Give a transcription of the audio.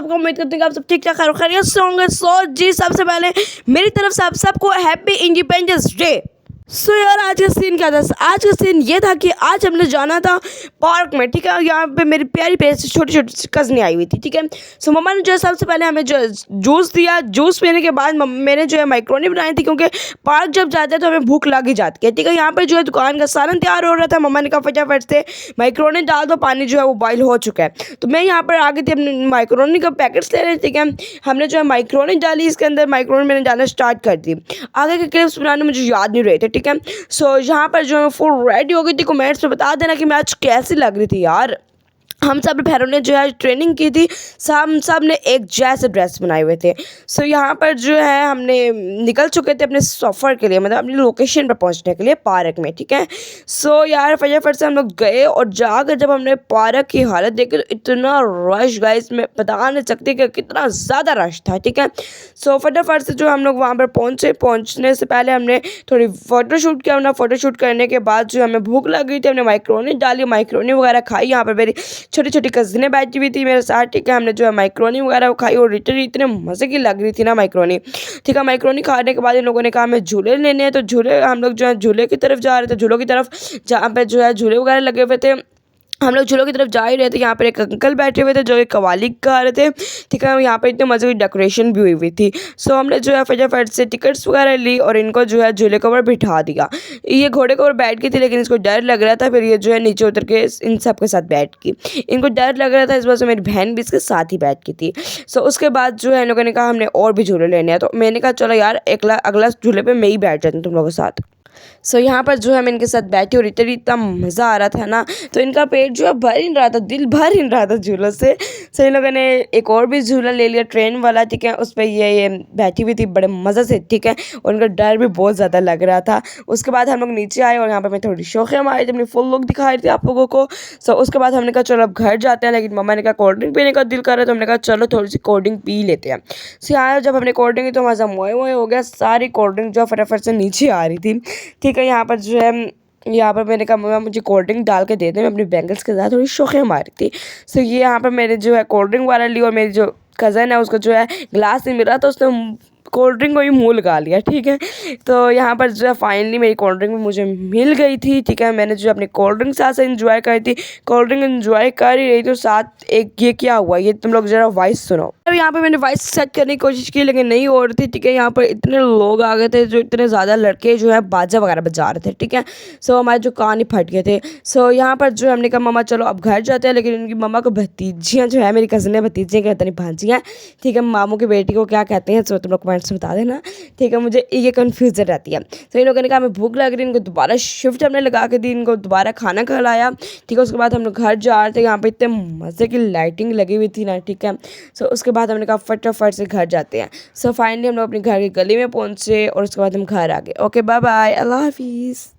सबको, उम्मीद करते हैं कि आप सब ठीक ठाक खैरियत से होंगे। सो जी सबसे पहले मेरी तरफ से आप सबको हैप्पी इंडिपेंडेंस डे। सो यार आज का सीन क्या था, आज का सीन ये था कि आज हमने जाना था पार्क में, ठीक है। यहाँ पे मेरी प्यारी प्यारी छोटी छोटी कज़नें आई हुई थी, ठीक है। सो मम्मा ने जो है सबसे पहले हमें जो जूस दिया, जूस पीने के बाद मैंने जो है मैक्रोनी बनाई थी, क्योंकि पार्क जब जाते हैं तो हमें भूख लग ही जाती है, ठीक है। यहाँ पर जो है दुकान का सालन तैयार हो रहा था। मम्मा ने कहा फटाफट से मैक्रोनी डाल दो, पानी जो है वो बॉयल हो चुका है। तो मैं यहाँ पर आ गई थी अपने मैक्रोनी का पैकेट्स ले रहे, ठीक है। हमने जो है मैक्रोनी डाली, इसके अंदर मैक्रोनी मैंने डालना स्टार्ट कर दी। आगे के क्लिप्स बनाने मुझे याद नहीं रहे थे, ठीक है। सो यहाँ पर जो है फुल रेडी हो गई थी। कमेंट्स में बता देना कि मैं आज कैसी लग रही थी यार। हम सब भैरों ने जो है ट्रेनिंग की थी, सब ने एक जैसे ड्रेस बनाए हुए थे। सो यहाँ पर जो है हमने निकल चुके थे अपने सफ़र के लिए, मतलब अपनी लोकेशन पर पहुँचने के लिए पार्क में, ठीक है। सो यार फटाफट से हम लोग गए और जाकर जब हमने पार्क की हालत देखी तो इतना रश गाइस, मैं बता नहीं सकती कि कितना ज़्यादा रश था, ठीक है। सो फटाफट से जो हम लोग वहाँ पर पहुँचने से पहले हमने थोड़ी फ़ोटोशूट किया। हमने फ़ोटोशूट करने के बाद जो हमें भूख लग गई थी, हमने मैक्रोनी डाली, मैक्रोनी वगैरह खाई। यहाँ पर मेरी छोटी छोटी कज़नें बैठी हुई थी मेरे साथ, ठीक है। हमने जो है मैक्रोनी वगैरह खाई और लिटरली इतने मज़े की लग रही थी ना मैक्रोनी, ठीक है। मैक्रोनी खाने के बाद इन लोगों ने कहा हमें झूले लेने हैं, तो झूले हम लोग जो है झूले की तरफ जा रहे थे, झूलों की तरफ जहाँ पे जो है झूले वगैरह लगे हुए थे। हम लोग झूलों की तरफ जा ही रहे थे। यहाँ पर एक अंकल बैठे हुए थे जो एक कवाली गा रहे थे, ठीक है। यहाँ पर इतने मज़े की डेकोरेशन भी हुई थी। सो हमने जो है फटाफट से टिकट्स वगैरह ली और इनको जो है झूले के ऊपर बिठा दिया। ये घोड़े के ऊपर बैठ गई थी, लेकिन इसको डर लग रहा था। फिर ये जो है नीचे उतर के इन सब के साथ बैठ गई। इनको डर लग रहा था, इस वजह से मेरी बहन भी इसके साथ ही बैठ गई थी। सो उसके बाद जो है इन लोगों ने कहा हमने और भी झूले लेने हैं, तो मैंने कहा चलो यार अगला झूले पर मैं ही बैठ जाती हूँ तुम लोगों के साथ। सो यहाँ पर जो है मैं इनके साथ बैठी और इतना मज़ा आ रहा था ना, तो इनका पेट जो है भर ही नहीं रहा था, दिल भर ही नहीं रहा था झूलों से। सो इन लोगों ने एक और भी झूला ले लिया ट्रेन वाला, ठीक है। उस पर ये बैठी हुई थी बड़े मज़े से, ठीक है। और उनका डर भी बहुत ज़्यादा लग रहा था। उसके बाद हम लोग नीचे आए और यहाँ पर मैं थोड़ी शौक़िया मारी थी, अपनी फुल लुक दिखाई थी आप लोगों को। सो उसके बाद हमने कहा चलो अब घर जाते हैं, लेकिन मम्मा ने कहा कोल्ड ड्रिंक पीने का दिल कर रहा है, तो हमने कहा चलो थोड़ी सी कोल्ड ड्रिंक पी लेते हैं। सो यहाँ जब हमने कोल्ड ड्रिंक की तो मज़ा मोए मोए हो गया, सारी कोल्ड ड्रिंक जो है फटाफट से नीचे आ रही थी, ठीक है। यहाँ पर जो है यहाँ पर मैंने कहा मम्मा मुझे कोल्ड ड्रिंक डाल के दे दे, मैं अपनी बैंगल्स के साथ थोड़ी शौक़िया मारी थी। सो ये यहाँ पर मैंने जो है कोल्ड ड्रिंक वाला ली और मेरी जो कज़न है उसको जो है ग्लास नहीं मिल रहा, तो उसने कोल्ड ड्रिंक को ही मुँह लगा लिया, ठीक है। तो यहाँ पर जो है फाइनली मेरी कोल्ड ड्रिंक मुझे मिल गई थी, ठीक है। मैंने जो अपनी कोल्ड ड्रिंक साथ से इंजॉय करी थी, कोल्ड ड्रिंक इंजॉय कर ही रही थी, तो साथ एक ये क्या हुआ ये तुम लोग ज़रा वॉइस सुनो। अब यहाँ पे मैंने वॉइस सेट करने की कोशिश की लेकिन नहीं हो रही थी, ठीक है। यहाँ पर इतने लोग आ गए थे, जो इतने ज़्यादा लड़के जो है बाजा वगैरह बजा रहे थे, ठीक है। सो हमारे जो कान ही फट गए थे। सो यहाँ पर जो हमने कहा मम्मा चलो अब घर जाते हैं, लेकिन इनकी मम्मा को भतीजियाँ जो है, मेरी कज़न है भतीजियाँ कहते नहीं भांजियाँ, ठीक है। मामू की बेटी को क्या कहते हैं सो तुम लोग कमेंट्स में बता देना, ठीक है। मुझे ये कन्फ्यूजन रहती है। तो इन लोगों ने कहा हमें भूख लग रही है, इनको दोबारा शिफ्ट हमने लगा के दी, इनको दोबारा खाना खिलाया, ठीक है। उसके बाद हम लोग घर जा रहे थे, यहाँ पे इतने मज़े की लाइटिंग लगी हुई थी ना, ठीक है। सो उसके बाद हमने कहा फटाफट से घर जाते हैं। सो फाइनली हम लोग अपने घर की गली में पहुँचे और उसके बाद हम घर आ गए। ओके बाय बाय, अल्लाह हाफिज़।